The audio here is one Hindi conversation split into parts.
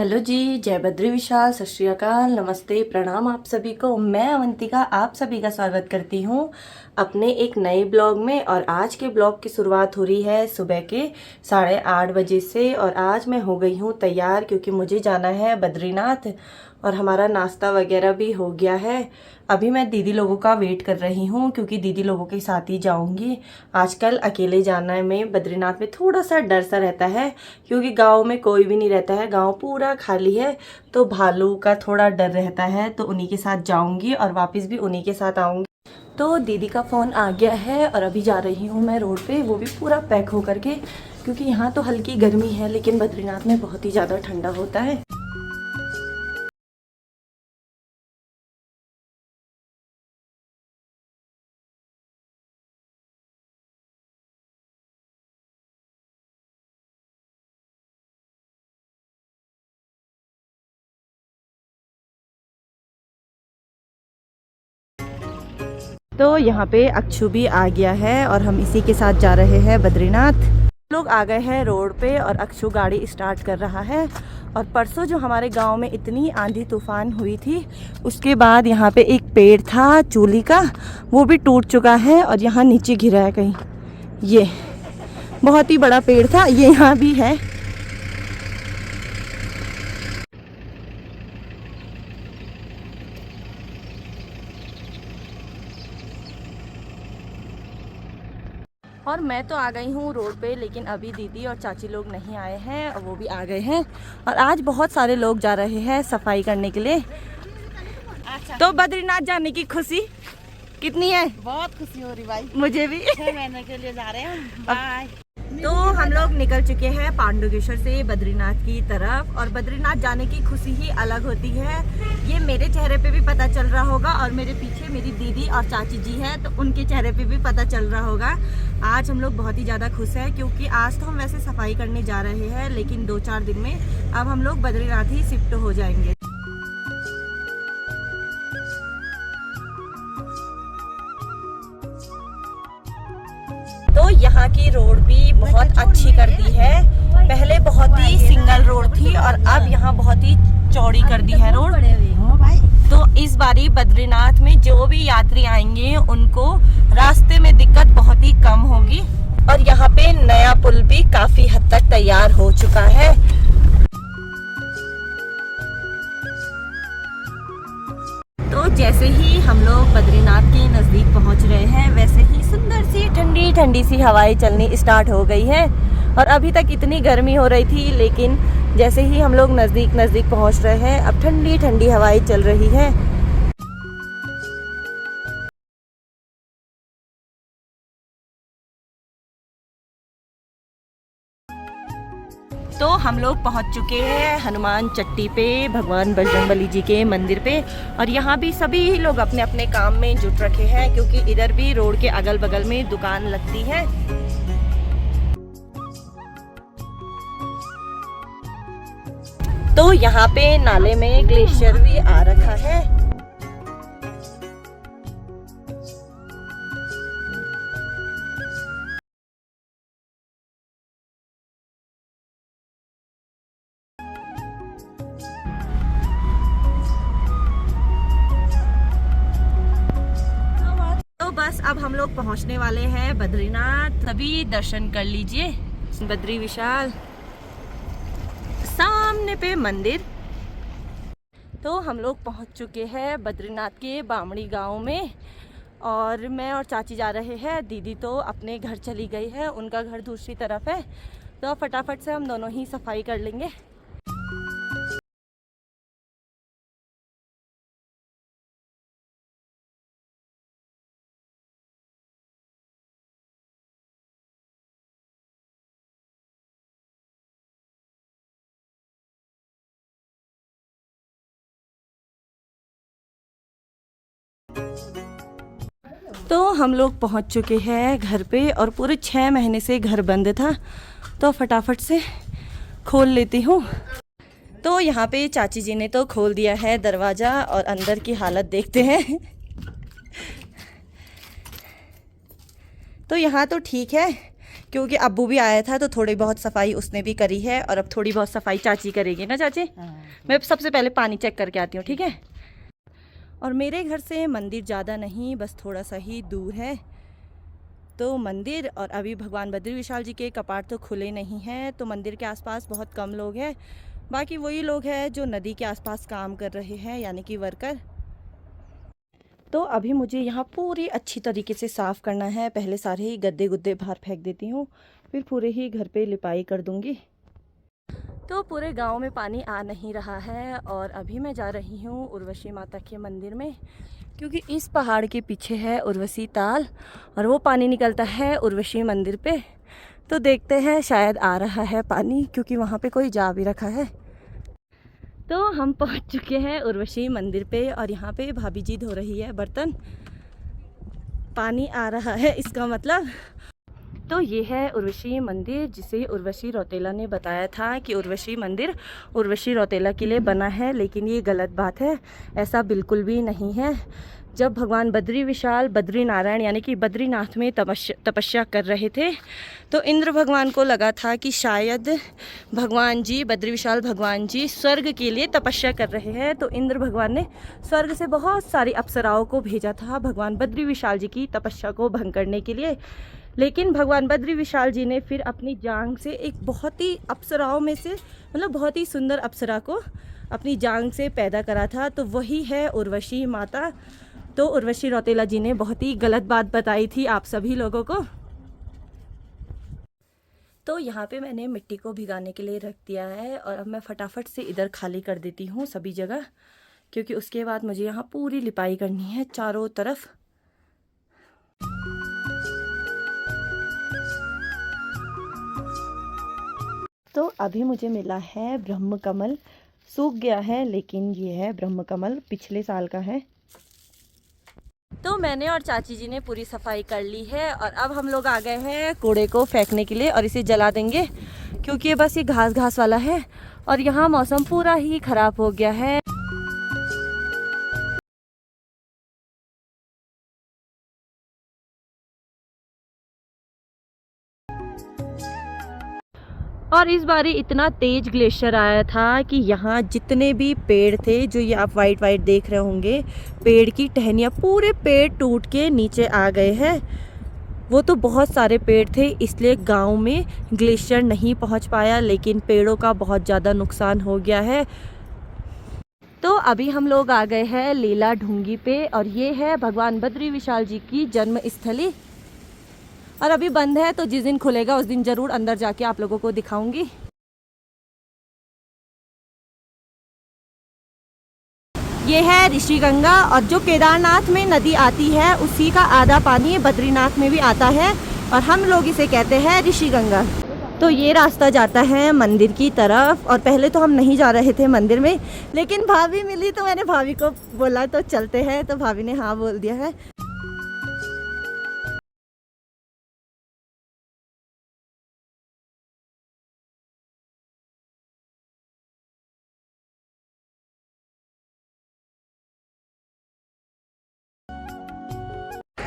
हेलो जी, जय बद्री विशाल, सत श्री अकाल, नमस्ते, प्रणाम आप सभी को। मैं अवंतिका आप सभी का स्वागत करती हूँ अपने एक नए ब्लॉग में। और आज के ब्लॉग की शुरुआत हो रही है सुबह के 8:30 बजे से। और आज मैं हो गई हूँ तैयार क्योंकि मुझे जाना है बद्रीनाथ और हमारा नाश्ता वगैरह भी हो गया है। अभी मैं दीदी लोगों का वेट कर रही हूँ क्योंकि दीदी लोगों के साथ ही जाऊँगी। आजकल अकेले जाना में बद्रीनाथ में थोड़ा सा डर सा रहता है क्योंकि गांव में कोई भी नहीं रहता है, गांव पूरा खाली है, तो भालू का थोड़ा डर रहता है। तो उन्हीं के साथ जाऊँगी और वापस भी उन्हीं के साथ आऊँगी। तो दीदी का फ़ोन आ गया है और अभी जा रही हूँ मैं रोड पे, वो भी पूरा पैक हो करके, क्योंकि यहाँ तो हल्की गर्मी है लेकिन बद्रीनाथ में बहुत ही ज़्यादा ठंडा होता है। तो यहाँ पे अक्षु भी आ गया है और हम इसी के साथ जा रहे हैं बद्रीनाथ। लोग आ गए हैं रोड पे और अक्षु गाड़ी स्टार्ट कर रहा है। और परसों जो हमारे गांव में इतनी आंधी तूफान हुई थी, उसके बाद यहाँ पे एक पेड़ था चूली का, वो भी टूट चुका है और यहाँ नीचे गिरा है कहीं। ये बहुत ही बड़ा पेड़ था, ये यहाँ भी है। और मैं तो आ गई हूँ रोड पे, लेकिन अभी दीदी और चाची लोग नहीं आए हैं और वो भी आ गए हैं। और आज बहुत सारे लोग जा रहे हैं सफाई करने के लिए। अच्छा। तो बद्रीनाथ जाने की खुशी कितनी है? बहुत खुशी हो रही भाई, मुझे भी। 6 महीने के लिए जा रहे हैं। बाय। तो हम लोग निकल चुके हैं पांडुकेश्वर से बद्रीनाथ की तरफ। और बद्रीनाथ जाने की खुशी ही अलग होती है, ये मेरे चेहरे पे भी पता चल रहा होगा और मेरे पीछे मेरी दीदी और चाची जी हैं तो उनके चेहरे पे भी पता चल रहा होगा। आज हम लोग बहुत ही ज़्यादा खुश हैं क्योंकि आज तो हम वैसे सफाई करने जा रहे हैं, लेकिन 2-4 दिन में अब हम लोग बद्रीनाथ ही शिफ्ट हो जाएंगे। तो यहाँ की रोड भी बहुत अच्छी कर दी है। पहले बहुत ही सिंगल रोड थी और अब यहाँ बहुत ही चौड़ी कर दी है रोड। तो इस बारी बद्रीनाथ में जो भी यात्री आएंगे उनको रास्ते में दिक्कत बहुत ही कम होगी। और यहाँ पे नया पुल भी काफी हद तक तैयार हो चुका है। तो जैसे ही हम लोग बद्रीनाथ के नज़दीक पहुंच रहे हैं, वैसे ही सुंदर सी ठंडी ठंडी सी हवाएं चलनी स्टार्ट हो गई है। और अभी तक इतनी गर्मी हो रही थी, लेकिन जैसे ही हम लोग नज़दीक पहुंच रहे हैं, अब ठंडी ठंडी हवाएं चल रही है। तो हम लोग पहुंच चुके हैं हनुमान चट्टी पे, भगवान बजरंगबली जी के मंदिर पे। और यहाँ भी सभी लोग अपने अपने काम में जुट रखे हैं क्योंकि इधर भी रोड के अगल बगल में दुकान लगती है। तो यहाँ पे नाले में ग्लेशियर भी आ रखा है। बस अब हम लोग पहुंचने वाले हैं बद्रीनाथ। सभी दर्शन कर लीजिए। बद्री विशाल सामने पे मंदिर। तो हम लोग पहुंच चुके हैं बद्रीनाथ के बामड़ी गांव में। और मैं और चाची जा रहे हैं, दीदी तो अपने घर चली गई है, उनका घर दूसरी तरफ है। तो फटाफट से हम दोनों ही सफाई कर लेंगे। तो हम लोग पहुंच चुके हैं घर पे और पूरे 6 महीने से घर बंद था, तो फटाफट से खोल लेती हूँ। तो यहाँ पे चाची जी ने तो खोल दिया है दरवाज़ा और अंदर की हालत देखते हैं। तो यहाँ तो ठीक है, क्योंकि अब्बू भी आया था तो थोड़ी बहुत सफाई उसने भी करी है और अब थोड़ी बहुत सफाई चाची करेगी ना चाची। मैं सबसे पहले पानी चेक करके आती हूँ, ठीक है। और मेरे घर से मंदिर ज़्यादा नहीं, बस थोड़ा सा ही दूर है तो मंदिर। और अभी भगवान बद्री विशाल जी के कपाट तो खुले नहीं हैं, तो मंदिर के आसपास बहुत कम लोग हैं। बाकी वही लोग हैं जो नदी के आसपास काम कर रहे हैं, यानी कि वर्कर। तो अभी मुझे यहाँ पूरी अच्छी तरीके से साफ़ करना है। पहले सारे ही गद्दे गुद्दे बाहर फेंक देती हूँ, फिर पूरे ही घर पे लिपाई कर दूँगी। तो पूरे गांव में पानी आ नहीं रहा है और अभी मैं जा रही हूँ उर्वशी माता के मंदिर में, क्योंकि इस पहाड़ के पीछे है उर्वशी ताल और वो पानी निकलता है उर्वशी मंदिर पे। तो देखते हैं, शायद आ रहा है पानी, क्योंकि वहाँ पे कोई जा भी रखा है। तो हम पहुँच चुके हैं उर्वशी मंदिर पे और यहाँ पे भाभी जी धो रही है बर्तन। पानी आ रहा है इसका मतलब। तो ये है उर्वशी मंदिर, जिसे उर्वशी रौतेला ने बताया था कि उर्वशी मंदिर उर्वशी रौतेला के लिए बना है, लेकिन ये गलत बात है। ऐसा बिल्कुल भी नहीं है। जब भगवान बद्री विशाल बद्री नारायण यानी कि बद्रीनाथ में तपस्या कर रहे थे तो इंद्र भगवान को लगा था कि शायद भगवान जी बद्री विशाल भगवान जी स्वर्ग के लिए तपस्या कर रहे हैं। तो इंद्र भगवान ने स्वर्ग से बहुत सारी अप्सराओं को भेजा था भगवान बद्री विशाल जी की तपस्या को भंग करने के लिए। लेकिन भगवान बद्री विशाल जी ने फिर अपनी जांग से एक बहुत ही अप्सराओं में से मतलब बहुत ही सुंदर अप्सरा को अपनी जांग से पैदा करा था, तो वही है उर्वशी माता। तो उर्वशी रौतेला जी ने बहुत ही गलत बात बताई थी आप सभी लोगों को। तो यहाँ पे मैंने मिट्टी को भिगाने के लिए रख दिया है और अब मैं फटाफट से इधर खाली कर देती हूँ सभी जगह, क्योंकि उसके बाद मुझे यहाँ पूरी लिपाई करनी है चारों तरफ। तो अभी मुझे मिला है ब्रह्म कमल, सूख गया है लेकिन ये है ब्रह्म कमल, पिछले साल का है। तो मैंने और चाची जी ने पूरी सफाई कर ली है और अब हम लोग आ गए हैं कूड़े को फेंकने के लिए और इसे जला देंगे, क्योंकि ये बस ये घास घास वाला है और यहाँ मौसम पूरा ही खराब हो गया है। और इस बारी इतना तेज ग्लेशियर आया था कि यहाँ जितने भी पेड़ थे, जो ये आप वाइट वाइट देख रहे होंगे, पेड़ की टहनियाँ पूरे पेड़ टूट के नीचे आ गए हैं। वो तो बहुत सारे पेड़ थे, इसलिए गांव में ग्लेशियर नहीं पहुंच पाया, लेकिन पेड़ों का बहुत ज़्यादा नुकसान हो गया है। तो अभी हम लोग आ गए हैं लीला ढूंगी पे और ये है भगवान बद्री विशाल जी की जन्म स्थली। और अभी बंद है, तो जिस दिन खुलेगा उस दिन ज़रूर अंदर जाके आप लोगों को दिखाऊंगी। ये है ऋषि गंगा और जो केदारनाथ में नदी आती है उसी का आधा पानी बद्रीनाथ में भी आता है और हम लोग इसे कहते हैं ऋषि गंगा। तो ये रास्ता जाता है मंदिर की तरफ और पहले तो हम नहीं जा रहे थे मंदिर में, लेकिन भाभी मिली तो मैंने भाभी को बोला तो चलते हैं, तो भाभी ने हाँ बोल दिया है।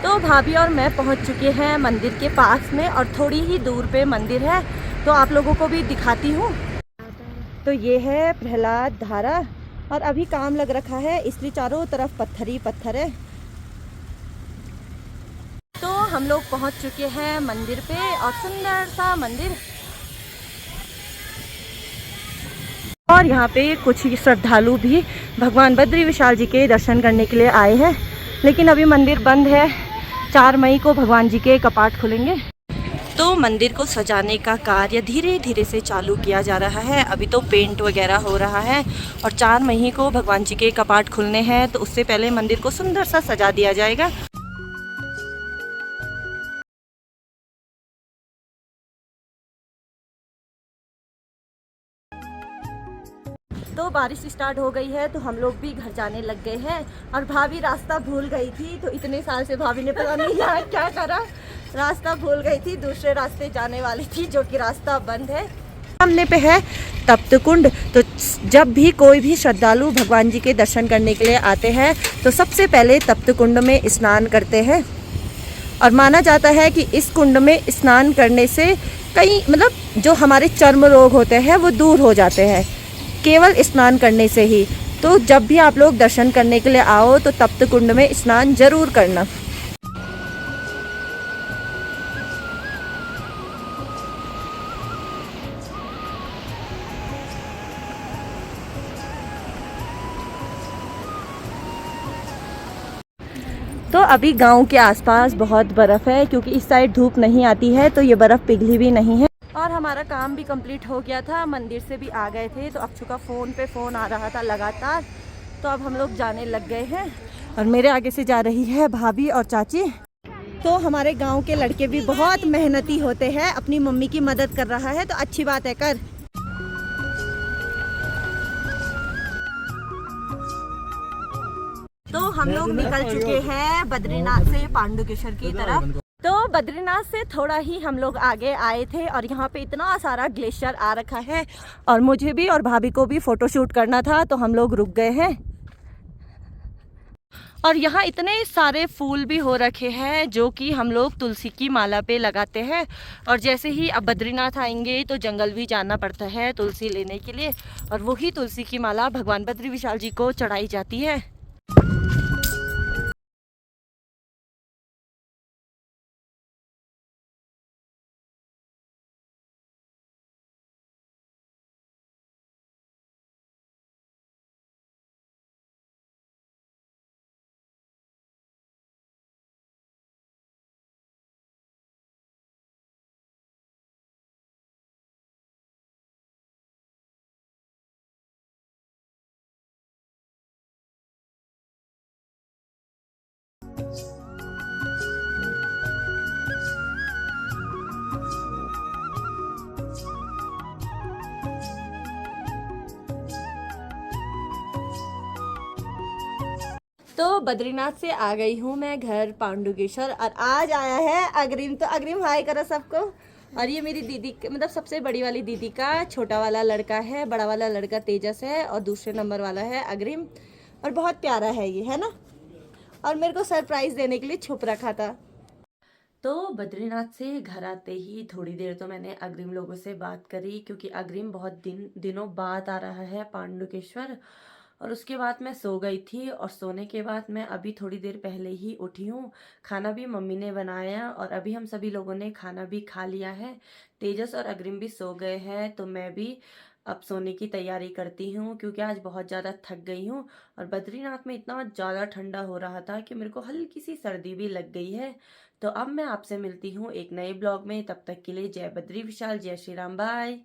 तो भाभी और मैं पहुंच चुके हैं मंदिर के पास में और थोड़ी ही दूर पे मंदिर है, तो आप लोगों को भी दिखाती हूँ। तो ये है प्रहलाद धारा और अभी काम लग रखा है, इसलिए चारों तरफ पत्थर ही पत्थर है। तो हम लोग पहुंच चुके हैं मंदिर पे और सुंदर सा मंदिर। और यहाँ पे कुछ श्रद्धालु भी भगवान बद्री विशाल जी के दर्शन करने के लिए आए हैं, लेकिन अभी मंदिर बंद है। 4 मई को भगवान जी के कपाट खुलेंगे। तो मंदिर को सजाने का कार्य धीरे धीरे से चालू किया जा रहा है। अभी तो पेंट वगैरह हो रहा है और 4 मई को भगवान जी के कपाट खुलने हैं, तो उससे पहले मंदिर को सुंदर सा सजा दिया जाएगा। तो बारिश स्टार्ट हो गई है, तो हम लोग भी घर जाने लग गए हैं और भाभी रास्ता भूल गई थी। तो इतने साल से भाभी ने पता नहीं यहाँ क्या करा, रास्ता भूल गई थी, दूसरे रास्ते जाने वाली थी, जो कि रास्ता बंद है। सामने पे है तप्त कुंड। तो जब भी कोई भी श्रद्धालु भगवान जी के दर्शन करने के लिए आते हैं तो सबसे पहले तप्त कुंड में स्नान करते हैं और माना जाता है कि इस कुंड में स्नान करने से कई मतलब जो हमारे चर्म रोग होते हैं वो दूर हो जाते हैं केवल स्नान करने से ही। तो जब भी आप लोग दर्शन करने के लिए आओ तो तप्त कुंड में स्नान जरूर करना। तो अभी गांव के आसपास बहुत बर्फ़ है क्योंकि इस साइड धूप नहीं आती है तो ये बर्फ़ पिघली भी नहीं है। और हमारा काम भी कंप्लीट हो गया था, मंदिर से भी आ गए थे। तो अक्षु का फ़ोन पे फ़ोन आ रहा था लगातार, तो अब हम लोग जाने लग गए हैं। और मेरे आगे से जा रही है भाभी और चाची। तो हमारे गांव के लड़के भी बहुत मेहनती होते हैं, अपनी मम्मी की मदद कर रहा है तो अच्छी बात है कर। तो हम लोग निकल चुके हैं बद्रीनाथ से पांडुकेश्वर की तरफ। तो बद्रीनाथ से थोड़ा ही हम लोग आगे आए थे और यहाँ पे इतना सारा ग्लेशियर आ रखा है और मुझे भी और भाभी को भी फोटोशूट करना था तो हम लोग रुक गए हैं। और यहाँ इतने सारे फूल भी हो रखे हैं जो कि हम लोग तुलसी की माला पे लगाते हैं। और जैसे ही अब बद्रीनाथ आएंगे तो जंगल भी जाना पड़ता है तुलसी लेने के लिए, और वही तुलसी की माला भगवान बद्री विशाल जी को चढ़ाई जाती है। तो बद्रीनाथ से आ गई हूँ मैं घर पांडुकेश्वर, और आज आया है अग्रिम। तो अग्रिम हाय करो सबको। और ये मेरी दीदी मतलब सबसे बड़ी वाली दीदी का छोटा वाला लड़का है, बड़ा वाला लड़का तेजस है और दूसरे नंबर वाला है अग्रिम। और बहुत प्यारा है ये, है ना। और मेरे को सरप्राइज देने के लिए छुप रखा था। तो बद्रीनाथ से घर आते ही थोड़ी देर तो मैंने अग्रिम लोगों से बात करी क्योंकि अग्रिम बहुत दिनों बाद आ रहा है पांडुकेश्वर। और उसके बाद मैं सो गई थी और सोने के बाद मैं अभी थोड़ी देर पहले ही उठी हूँ। खाना भी मम्मी ने बनाया और अभी हम सभी लोगों ने खाना भी खा लिया है। तेजस और अग्रिम भी सो गए हैं तो मैं भी अब सोने की तैयारी करती हूँ क्योंकि आज बहुत ज़्यादा थक गई हूँ। और बद्रीनाथ में इतना ज़्यादा ठंडा हो रहा था कि मेरे को हल्की सी सर्दी भी लग गई है। तो अब मैं आपसे मिलती हूँ एक नए ब्लॉग में, तब तक के लिए जय बद्री विशाल, जय श्री राम, बाय।